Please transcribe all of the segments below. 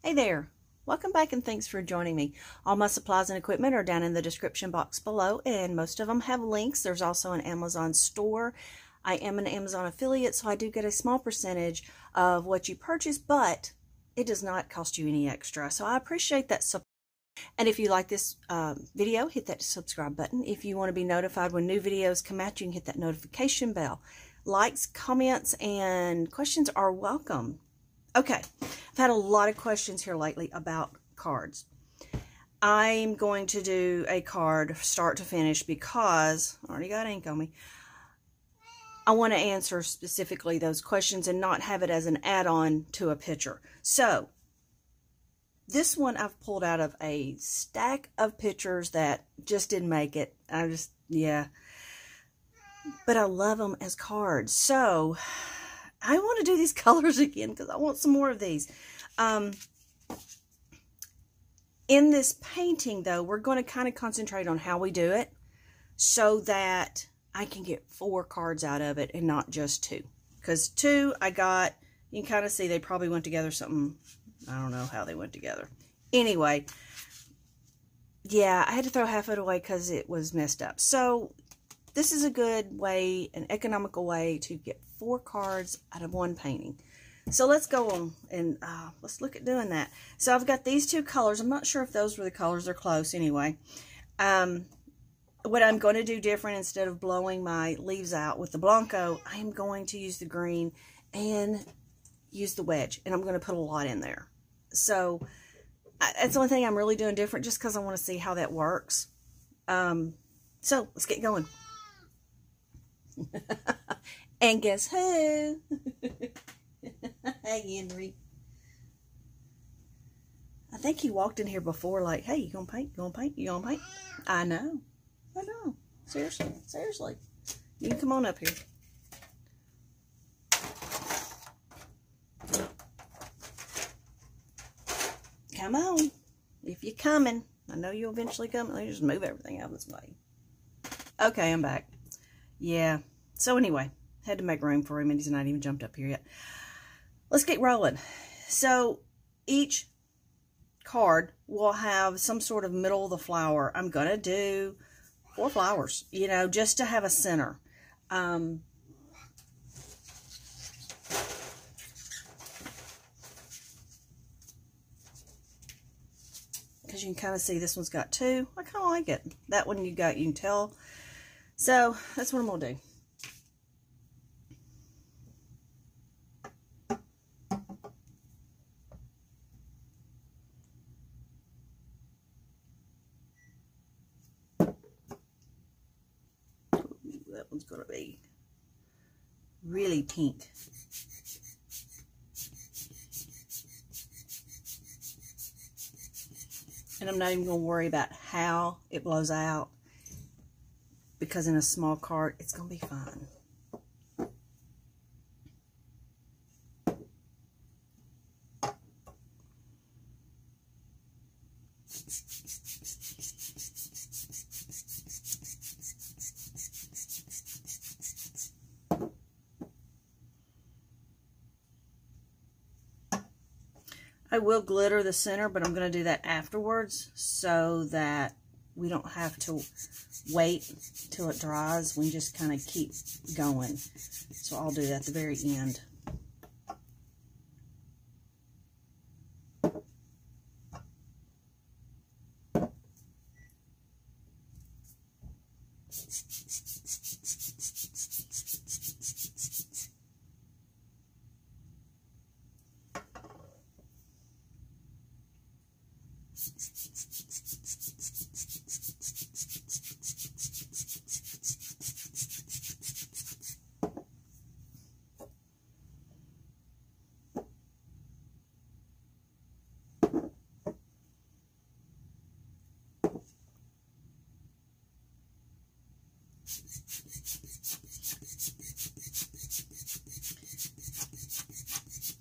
Hey there, welcome back and thanks for joining me. All my supplies and equipment are down in the description box below, and most of them have links. There's also an Amazon store. I am an Amazon affiliate, so I do get a small percentage of what you purchase, but it does not cost you any extra. So I appreciate that support. And if you like this video, hit that subscribe button. If you want to be notified when new videos come out, you can hit that notification bell. Likes, comments, and questions are welcome. Okay, I've had a lot of questions here lately about cards. I'm going to do a card start to finish because I already got ink on me. I want to answer specifically those questions and not have it as an add-on to a picture. So, this one I've pulled out of a stack of pictures that just didn't make it. Yeah. But I love them as cards. So, I want to do these colors again because I want some more of these. In this painting, though, we're going to kind of concentrate on how we do it so that I can get 4 cards out of it and not just 2. Because 2 I got, you can kind of see they probably went together something. I don't know how they went together. Anyway, yeah, I had to throw half of it away because it was messed up. So, this is a good way, an economical way to get 4 cards out of one painting. So let's go on and let's look at doing that. So I've got these 2 colors. I'm not sure if those were the colors. They're close anyway. What I'm going to do different, instead of blowing my leaves out with the Blanco, I am going to use the green and use the wedge. And I'm going to put a lot in there. So that's the only thing I'm really doing different, just because I want to see how that works. So let's get going. And guess who? Hey, Henry. I think he walked in here before like, hey, you gonna paint? You gonna paint? You gonna paint? I know. Seriously. Seriously. You can come on up here. Come on. If you're coming. I know you'll eventually come. Let me just move everything out of this way. Okay, I'm back. Yeah. So anyway, had to make room for him, and he's not even jumped up here yet. Let's get rolling. So each card will have some sort of middle of the flower. I'm going to do 4 flowers, you know, just to have a center. Because you can kind of see this one's got 2. I kind of like it. That one you can tell. So that's what I'm going to do. That one's going to be really pink. And I'm not even going to worry about how it blows out, because in a small card, it's going to be fine. I will glitter the center, but I'm going to do that afterwards so that we don't have to wait till it dries. We just kind of keep going. So I'll do that at the very end.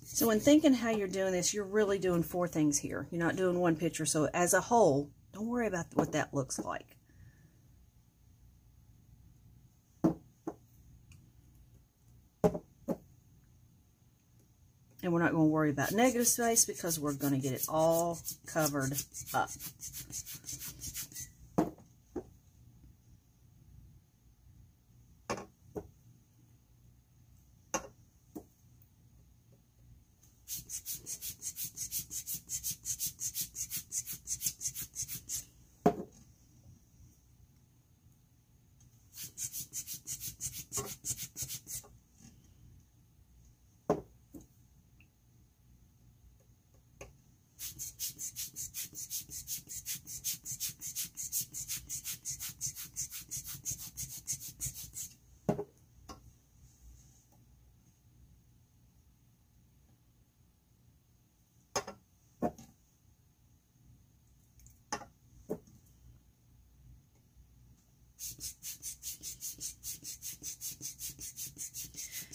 So when thinking how you're doing this, you're really doing 4 things here. You're not doing one picture. So as a whole, don't worry about what that looks like. And we're not going to worry about negative space because we're going to get it all covered up.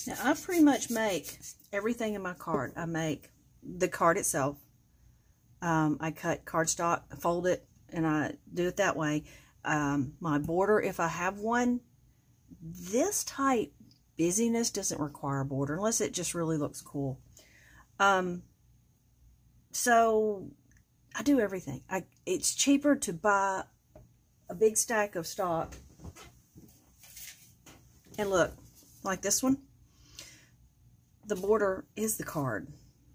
Now, I pretty much make everything in my card. I make the card itself. I cut cardstock, fold it, and I do it that way. My border, if I have one, this type busyness doesn't require a border unless it just really looks cool. So I do everything. It's cheaper to buy a big stack of stock. And look, like this one, the border is the card.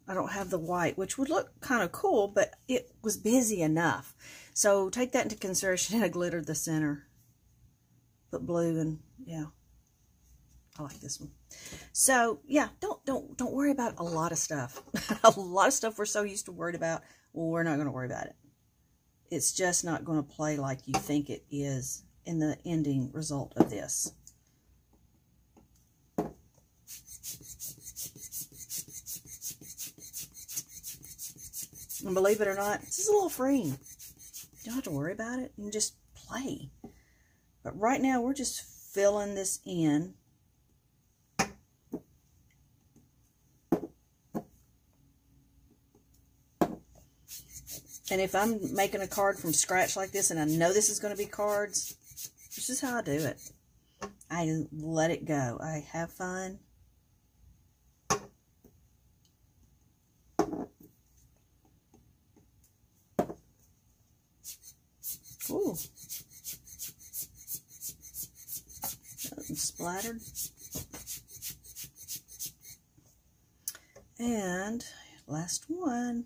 I don't have the white, which would look kind of cool, but it was busy enough. So take that into consideration. I glittered the center. Put blue and yeah. I like this one. So yeah, don't worry about a lot of stuff. A lot of stuff we're so used to worried about. Well, we're not going to worry about it. It's just not going to play like you think it is in the ending result of this. And believe it or not, this is a little freeing. You don't have to worry about it. You can just play. But right now, we're just filling this in. And if I'm making a card from scratch like this, and I know this is going to be cards, this is how I do it. I let it go. I have fun. Ooh. Something splattered. And last one.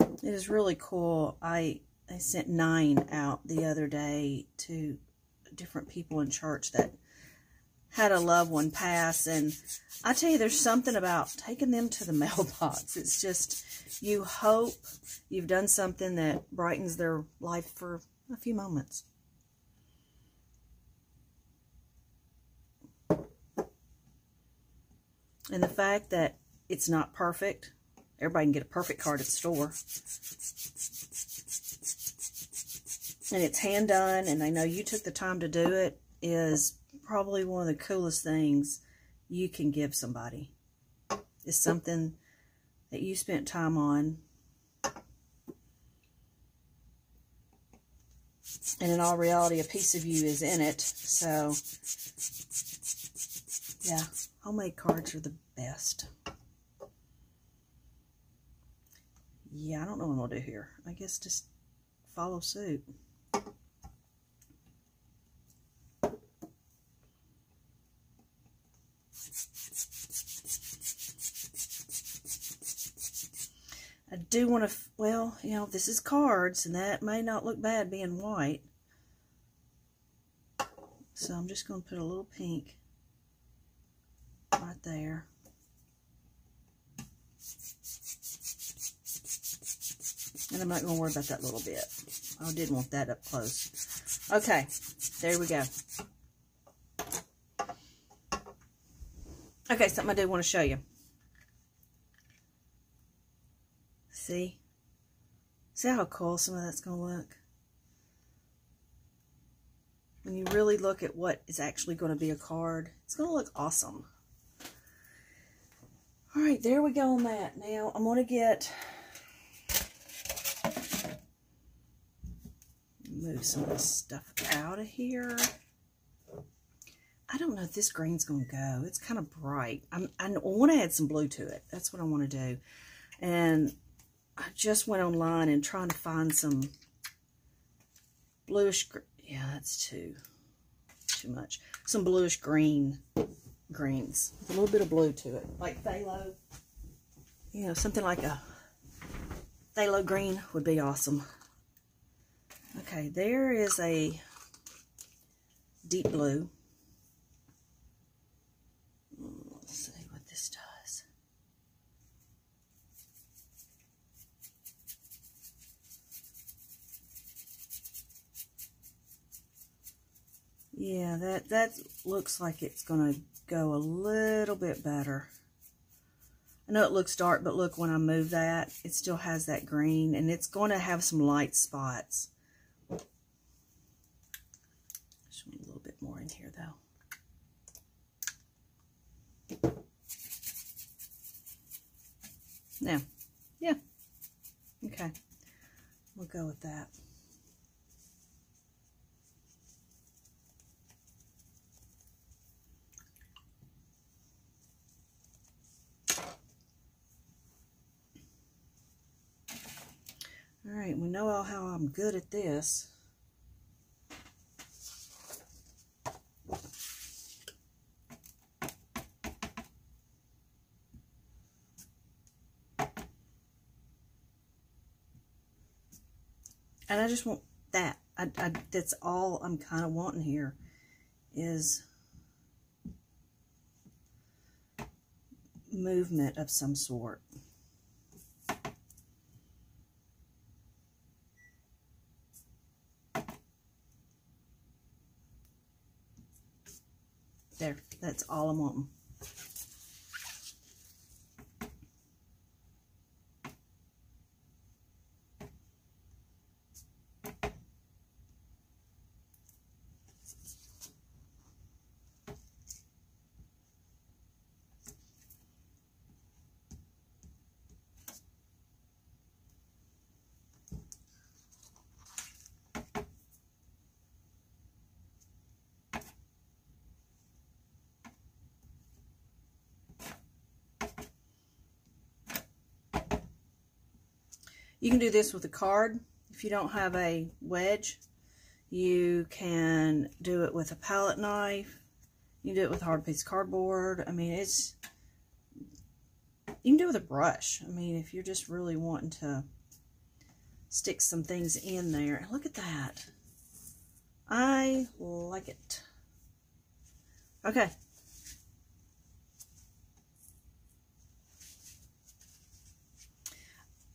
It is really cool. I sent 9 out the other day to different people in church that had a loved one pass, and I tell you, there's something about taking them to the mailbox. It's just, you hope you've done something that brightens their life for a few moments. And the fact that it's not perfect, everybody can get a perfect card at the store. And it's hand done, and they know you took the time to do it, is probably one of the coolest things you can give somebody. It's something that you spent time on. And in all reality, a piece of you is in it. So, yeah, homemade cards are the best. Yeah, I don't know what I'll do here. I guess just follow suit. I do want to, well, you know, this is cards, and that may not look bad being white. So I'm just going to put a little pink right there. And I'm not going to worry about that little bit. I didn't want that up close. Okay, there we go. Okay, something I do want to show you. See? See how cool some of that's going to look? When you really look at what is actually going to be a card, it's going to look awesome. All right, there we go on that. Now, I'm going to get... move some of this stuff out of here. I don't know if this green's going to go. It's kind of bright. I want to add some blue to it. That's what I want to do. And I just went online and trying to find some bluish, yeah, that's too much. Some bluish greens with a little bit of blue to it, like phthalo. You know, something like a phthalo green would be awesome. Okay, there is a deep blue. Let's see what this does. Yeah, that looks like it's going to go a little bit better. I know it looks dark, but look, when I move that, it still has that green, and it's going to have some light spots. Just want a little bit more in here, though. Now, yeah, okay, we'll go with that. All right, we know all how I'm good at this. And I just want that. That's all I'm kind of wanting here is movement of some sort. There, that's all I'm wanting. You can do this with a card. If you don't have a wedge, you can do it with a palette knife. You can do it with a hard piece of cardboard. I mean, you can do it with a brush. I mean, if you're just really wanting to stick some things in there. Look at that. I like it. Okay.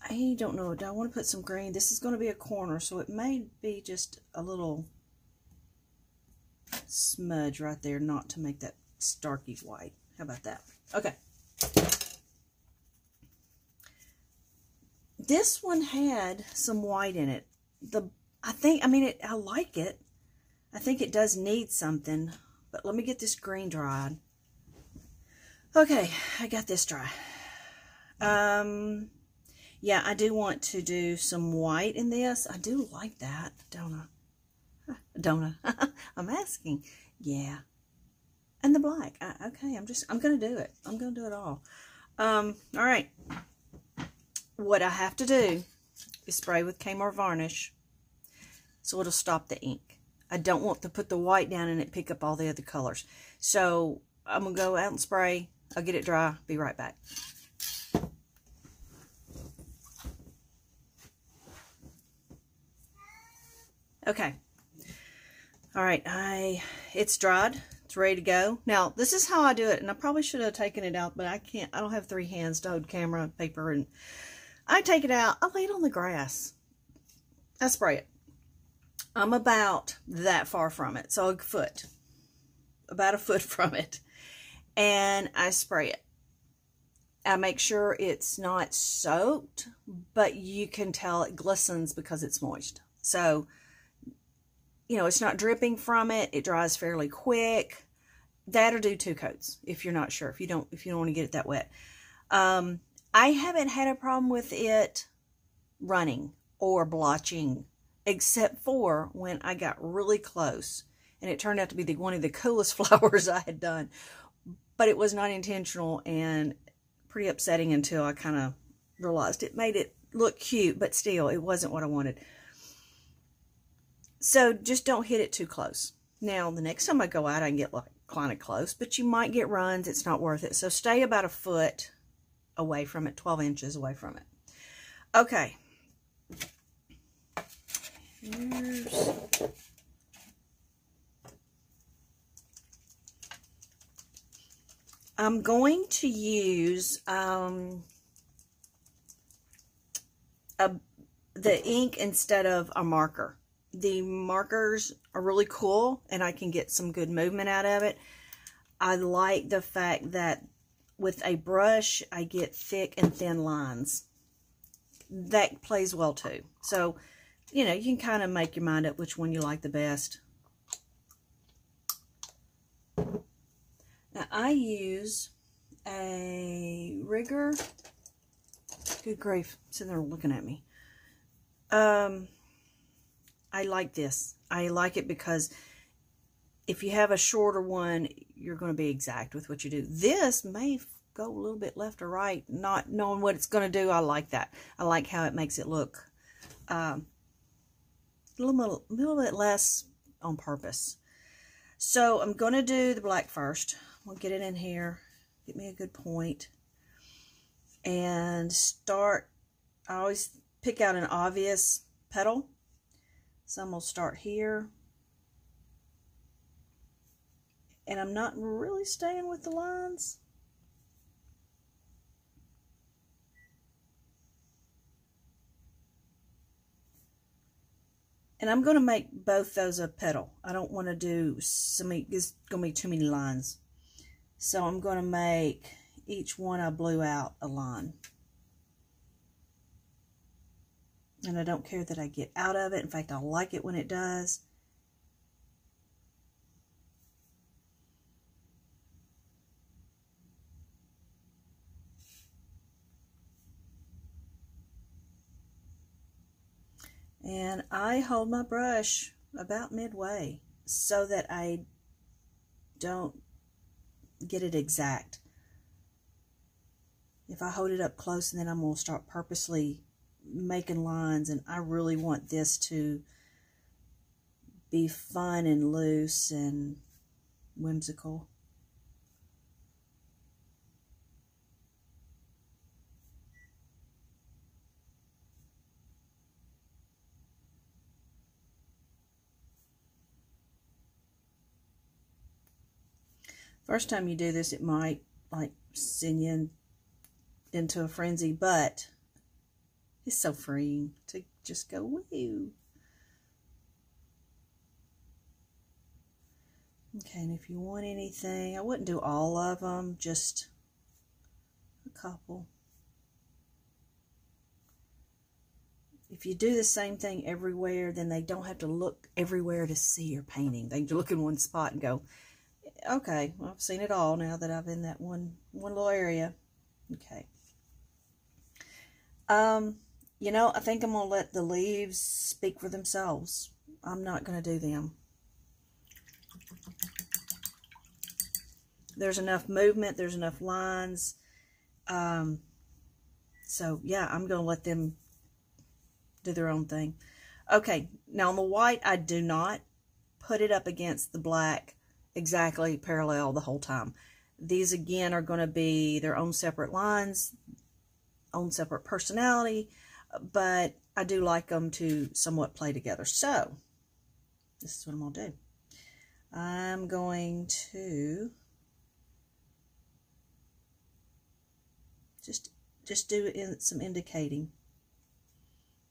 I don't know. Do I want to put some green? This is going to be a corner, so it may be just a little smudge right there, not to make that starky white. How about that? Okay. This one had some white in it. I like it. I think it does need something, but let me get this green dried. Okay, I got this dry. Yeah, I do want to do some white in this. I do like that, don't I? Don't I? I'm asking. Yeah. And the black. Okay, I'm going to do it. I'm going to do it all. All right. What I have to do is spray with Kmart varnish so it'll stop the ink. I don't want to put the white down and it pick up all the other colors. So I'm going to go out and spray. I'll get it dry. Be right back. Okay. All right. It's dried. It's ready to go. Now, this is how I do it, and I probably should have taken it out, but I can't. I don't have 3 hands to hold camera, paper, and I take it out. I lay it on the grass. I spray it. I'm about that far from it, so about a foot from it, and I spray it. I make sure it's not soaked, but you can tell it glistens because it's moist. So, you know, it's not dripping from it. It dries fairly quick. That or do 2 coats if you're not sure. If you don't want to get it that wet. I haven't had a problem with it running or blotching, except for when I got really close and it turned out to be one of the coolest flowers I had done. But it was not intentional and pretty upsetting until I kind of realized it made it look cute, but still, it wasn't what I wanted. So just don't hit it too close. Now, the next time I go out, I can get like kind of close, but you might get runs. It's not worth it. So stay about a foot away from it, 12 inches away from it. Okay. I'm going to use the ink instead of a marker. The markers are really cool, and I can get some good movement out of it. I like the fact that with a brush, I get thick and thin lines. That plays well too. So, you know, you can kind of make your mind up which one you like the best. Now, I use a rigger. Good grief, sitting there looking at me. I like this. I like it because if you have a shorter one, you're going to be exact with what you do. This may go a little bit left or right, not knowing what it's going to do. I like that. I like how it makes it look a little bit less on purpose. So I'm going to do the black first. I'll get it in here, get me a good point, and start. I always pick out an obvious petal. So I'm going to start here. And I'm not really staying with the lines. And I'm going to make both those a petal. I don't want to do so many, it's going to be too many lines. So I'm going to make each one I blew out a line. And I don't care that I get out of it. In fact, I like it when it does. And I hold my brush about midway so that I don't get it exact. If I hold it up close, and then I'm going to start purposely making lines, and I really want this to be fun and loose and whimsical. First time you do this, it might like send you into a frenzy, but it's so freeing to just go, woo. Okay, and if you want anything, I wouldn't do all of them, just a couple. If you do the same thing everywhere, then they don't have to look everywhere to see your painting. They can look in one spot and go, okay, well, I've seen it all now that I'm in that one little area. Okay. You know, I think I'm going to let the leaves speak for themselves. I'm not going to do them. There's enough movement. There's enough lines. So, yeah, I'm going to let them do their own thing. Okay, now on the white, I do not put it up against the black exactly parallel the whole time. These, again, are going to be their own separate lines, own separate personality, but I do like them to somewhat play together. So, this is what I'm going to do. I'm going to just do some indicating.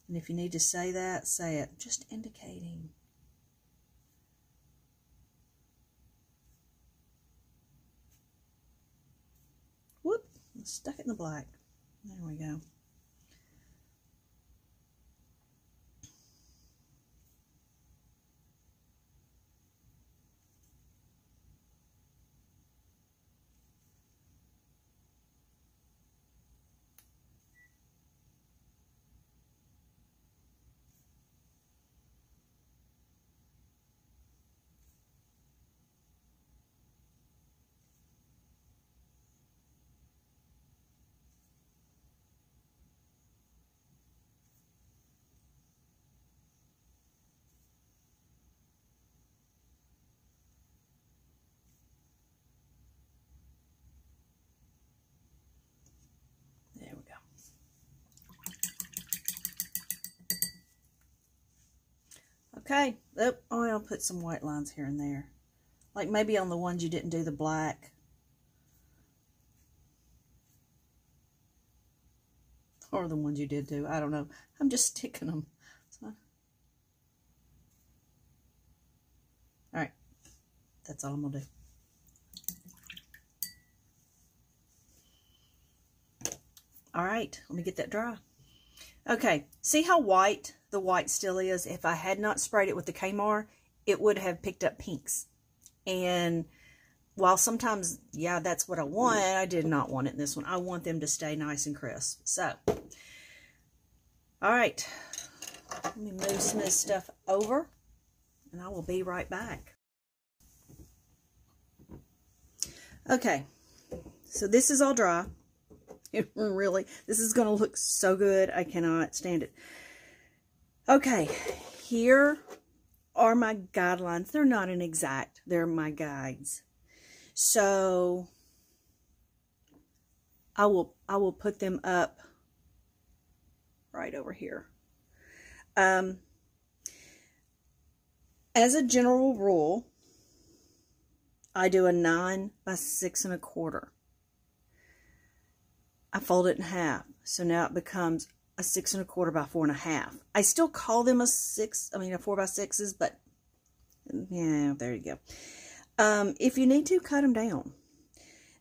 And if you need to say that, say it. Just indicating. Whoop, stuck it in the black. There we go. Okay. Oh, I'll put some white lines here and there. Like maybe on the ones you didn't do the black. Or the ones you did do. I don't know. I'm just sticking them. So. Alright. That's all I'm going to do. Alright. Let me get that dry. Okay. See how white the white still is? If I had not sprayed it with the Kmart, it would have picked up pinks. And while sometimes, yeah, that's what I want, I did not want it in this one. I want them to stay nice and crisp. So, all right. Let me move some of this stuff over, and I will be right back. Okay, so this is all dry. This is going to look so good. I cannot stand it. Okay, here are my guidelines. They're not an exact. They're my guides. So I will put them up right over here. As a general rule, I do a 9 by 6 1/4. I fold it in half, so now it becomes a 6 1/4 by 4 1/2. I still call them a 4 by 6s, but yeah, there you go. If you need to, cut them down.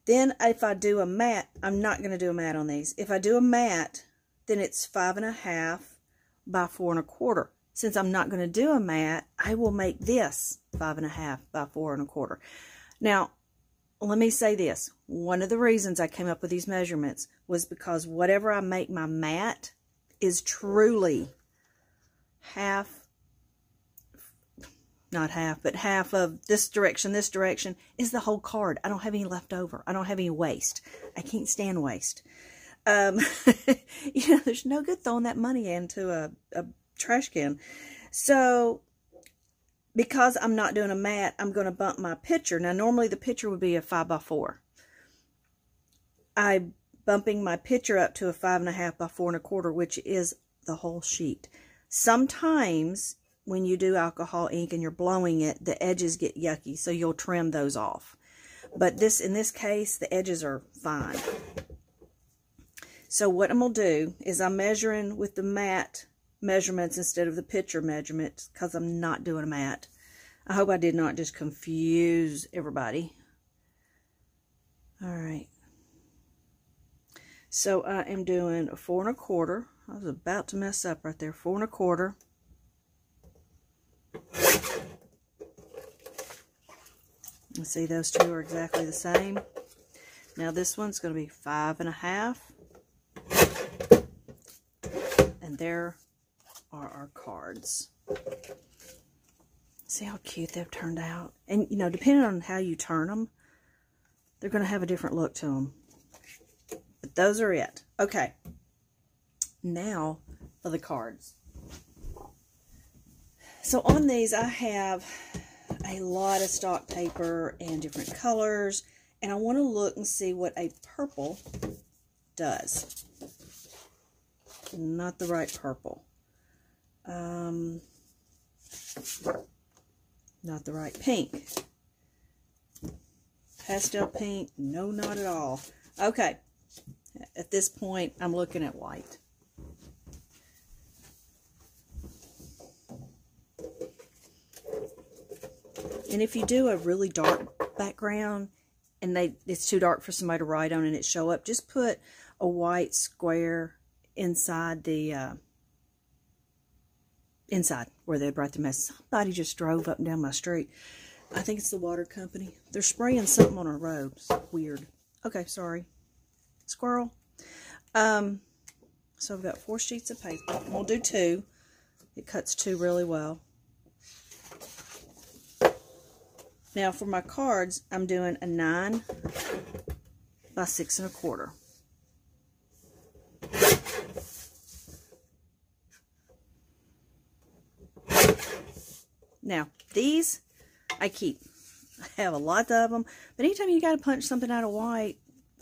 Then if I do a mat, I'm not going to do a mat on these. If I do a mat, then it's 5 1/2 by 4 1/4. Since I'm not going to do a mat, I will make this 5 1/2 by 4 1/4. Now, let me say this. One of the reasons I came up with these measurements was because whatever I make my mat is truly not half, but half of this direction is the whole card. I don't have any left over. I don't have any waste. I can't stand waste. You know, there's no good throwing that money into a trash can. So, because I'm not doing a mat, I'm going to bump my picture. Now, normally the picture would be a 5 by 4. I'm bumping my picture up to a 5 1/2 by 4 1/4, which is the whole sheet. Sometimes when you do alcohol ink and you're blowing it, the edges get yucky, so you'll trim those off. But in this case, the edges are fine. So what I'm going to do is I'm measuring with the mat measurements instead of the picture measurements because I'm not doing a mat. I hope I did not just confuse everybody. All right. So I am doing a 4 1/4. I was about to mess up right there. 4 1/4. You see those two are exactly the same. Now this one's going to be 5 1/2. And there are our cards. See how cute they've turned out? And you know, depending on how you turn them, they're going to have a different look to them. But those are it. Okay. Now for the cards. So on these I have a lot of stock paper and different colors, and I want to look and see what a purple does. Not the right purple. Not the right pink. Pastel pink, no, not at all. Okay, at this point I'm looking at white. And if you do a really dark background and it's too dark for somebody to write on and it show up, just put a white square inside the inside where they write the message. Somebody just drove up and down my street. I think it's the water company. They're spraying something on our roads. Weird. Okay, sorry. Squirrel. So I've got 4 sheets of paper. We'll do 2. It cuts 2 really well. Now for my cards, I'm doing a 9 by 6 1/4. Now, these I keep. I have a lot of them, but anytime you got to punch something out of white,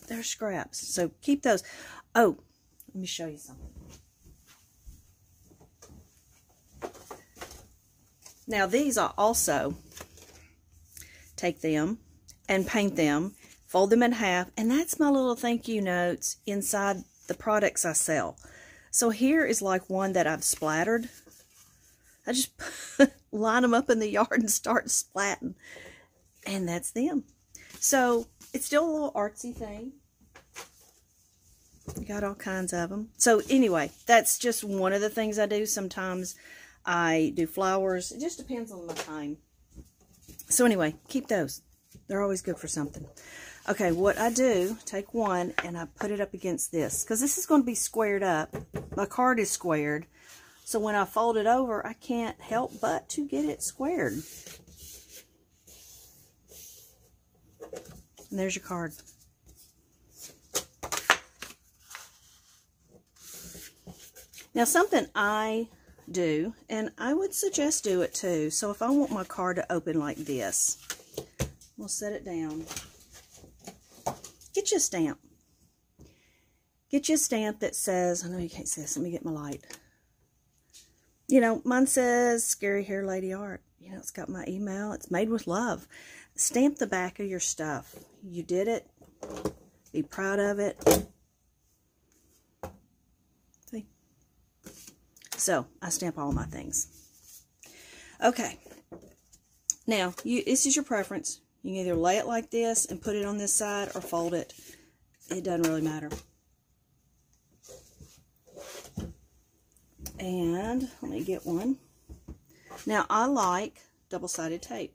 they're scraps. So keep those. Oh, let me show you something. Now these I also take them and paint them, fold them in half, and that's my little thank you notes inside the products I sell. So here is like one that I've splattered. I just line them up in the yard and start splatting, and that's them. So it's still a little artsy thing. Got all kinds of them. So anyway, that's just one of the things I do. Sometimes I do flowers. It just depends on my time. So anyway, keep those. They're always good for something. Okay, what I do, take one and I put it up against this, because this is going to be squared up. My card is squared. So when I fold it over, I can't help but to get it squared. And there's your card. Now something I do, and I would suggest do it too. So if I want my card to open like this, we'll set it down. Get you a stamp. Get you a stamp that says, I know you can't see this, let me get my light. You know, mine says Scary Hair Lady Art. You know, it's got my email. It's made with love. Stamp the back of your stuff. You did it. Be proud of it. See? So, I stamp all my things. Okay. Now, this is your preference. You can either lay it like this and put it on this side or fold it. It doesn't really matter. And let me get one. Now, I like double-sided tape.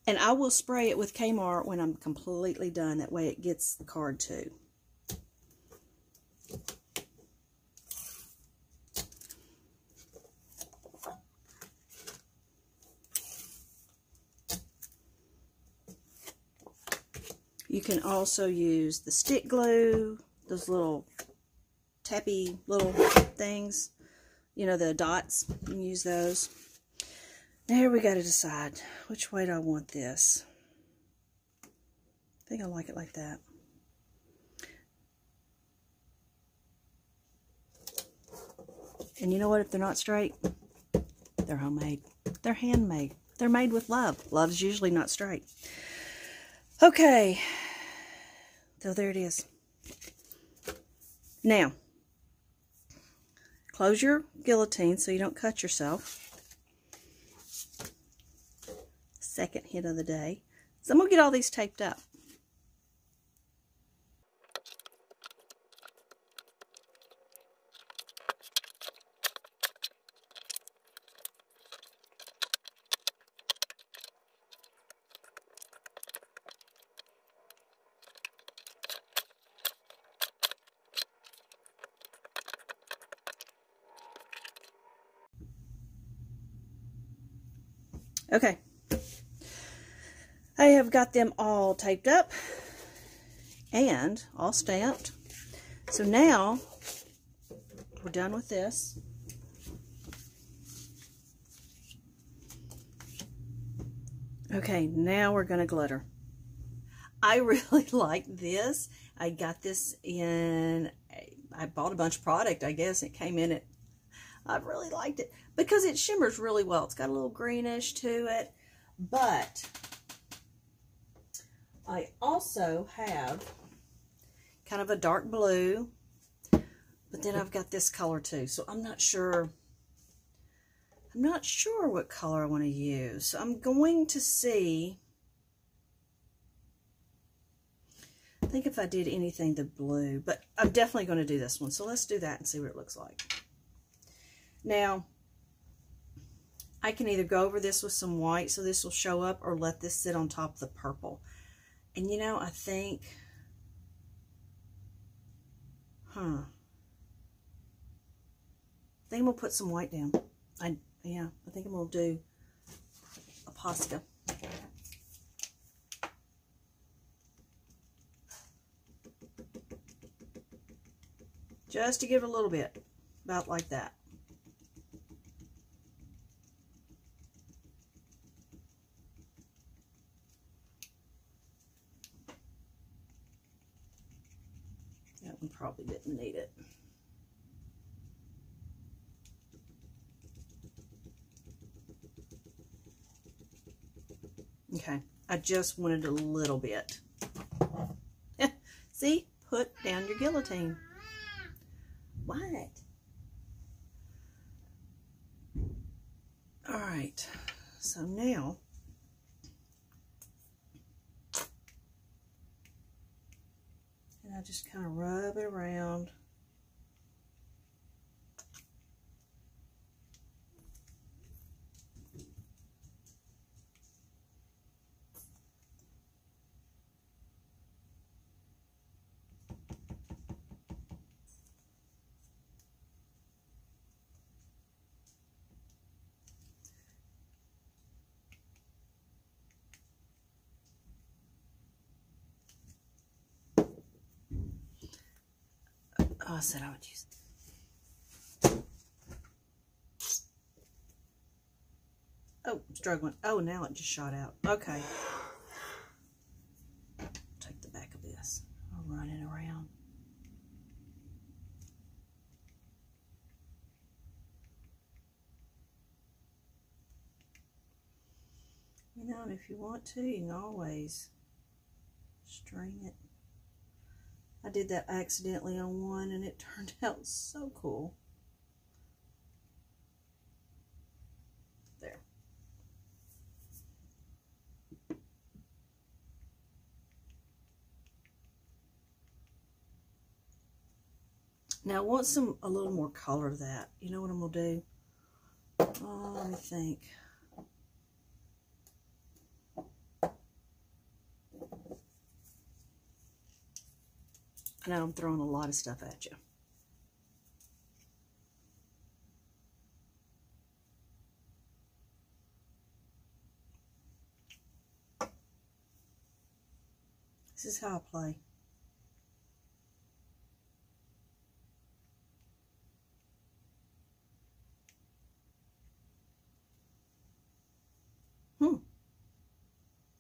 And I will spray it with Kmart when I'm completely done. That way it gets the card too. You can also use the stick glue, those little tappy little things, you know, the dots. You can use those. Now we got to decide which way do I want this. I think I like it like that. And you know what? If they're not straight, they're homemade. They're handmade. They're made with love. Love's usually not straight. Okay. So there it is. Now, close your guillotine so you don't cut yourself. Second hit of the day. So I'm going to get all these taped up. Okay. I have got them all taped up and all stamped. So now we're done with this. Okay, now we're going to glitter. I really like this. I got this in, I bought a bunch of product, I guess. It came in it. I really liked it because it shimmers really well. It's got a little greenish to it, but I also have kind of a dark blue, but then I've got this color too. So I'm not sure what color I want to use. So I'm going to see, I think if I did anything the blue, but I'm definitely going to do this one. So let's do that and see what it looks like. Now, I can either go over this with some white so this will show up, or let this sit on top of the purple. And you know, I think, I think I'm going to put some white down. Yeah, I think I'm going to do a Posca. Just to give it a little bit, about like that. That one probably didn't need it. Okay, I just wanted a little bit. See? Put down your guillotine. What? All right, so now and I just kind of rub it around. Oh, I said I would use it. Oh, I'm struggling. Oh, now it just shot out. Okay. Take the back of this. I'll run it around. You know, and if you want to, you can always string it. I did that accidentally on one and it turned out so cool. There. Now I want a little more color to that. You know what I'm going to do? Oh, let me think. I know I'm throwing a lot of stuff at you. This is how I play.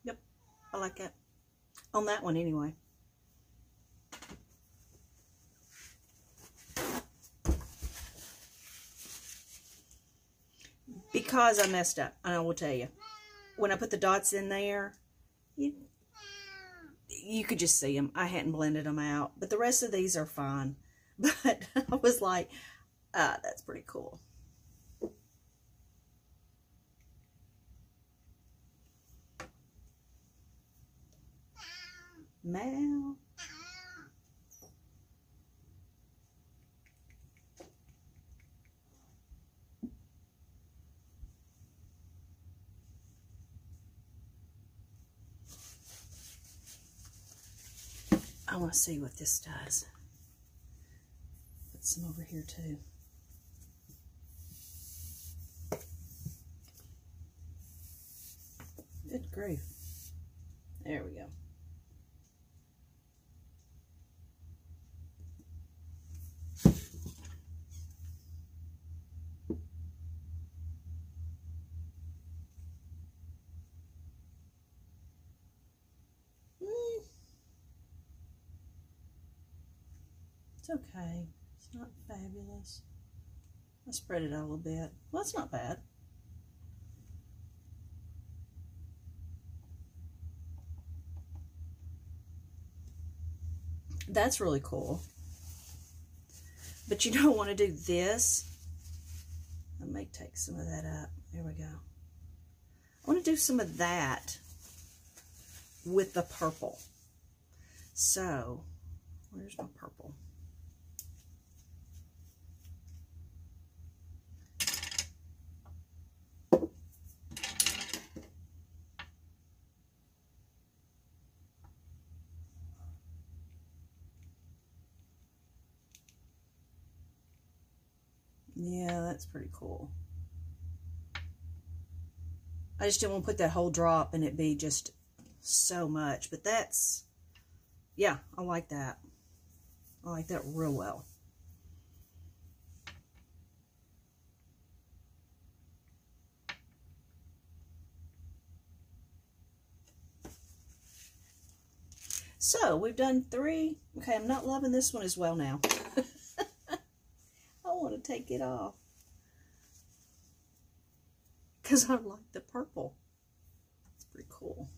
Yep, I like that. On that one anyway. Because I messed up, and I will tell you, when I put the dots in there, you could just see them. I hadn't blended them out, but the rest of these are fine. But I was like, that's pretty cool. Meow. I want to see what this does. Put some over here too. Good grief. There we go. It's okay. It's not fabulous. I spread it out a little bit. Well, it's not bad. That's really cool. But you don't want to do this. I may take some of that up. There we go. I want to do some of that with the purple. So, where's my purple? Yeah, that's pretty cool. I just didn't want to put that whole drop and it be just so much. But that's, yeah, I like that. I like that real well. So, we've done 3. Okay, I'm not loving this one as well now. I want to take it off. Because I like the purple. pretty cool.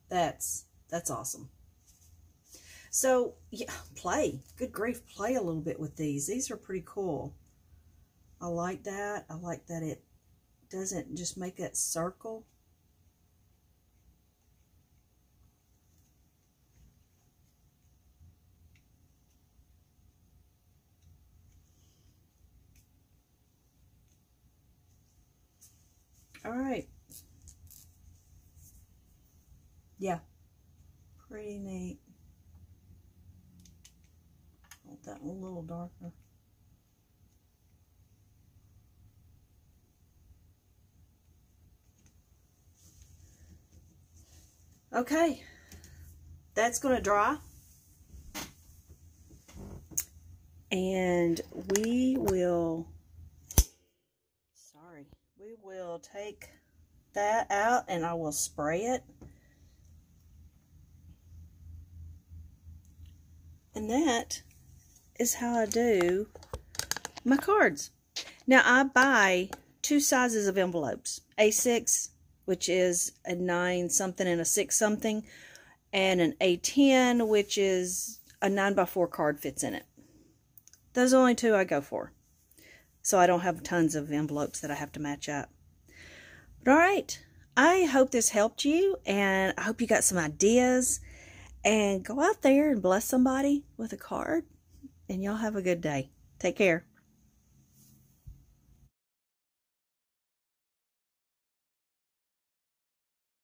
That's awesome. So yeah, play. Good grief, play a little bit with these. These are pretty cool. I like that. I like that it doesn't just make that circle. All right. Yeah, pretty neat. I want that one a little darker. Okay, that's going to dry. And we will take that out and I will spray it. And that is how I do my cards. Now I buy 2 sizes of envelopes. A6, which is a 9 something and a 6 something, and an A10, which is a 9x4 card fits in it. Those are the only 2 I go for. So I don't have tons of envelopes that I have to match up. But all right, I hope this helped you, and I hope you got some ideas. And go out there and bless somebody with a card, and y'all have a good day. Take care.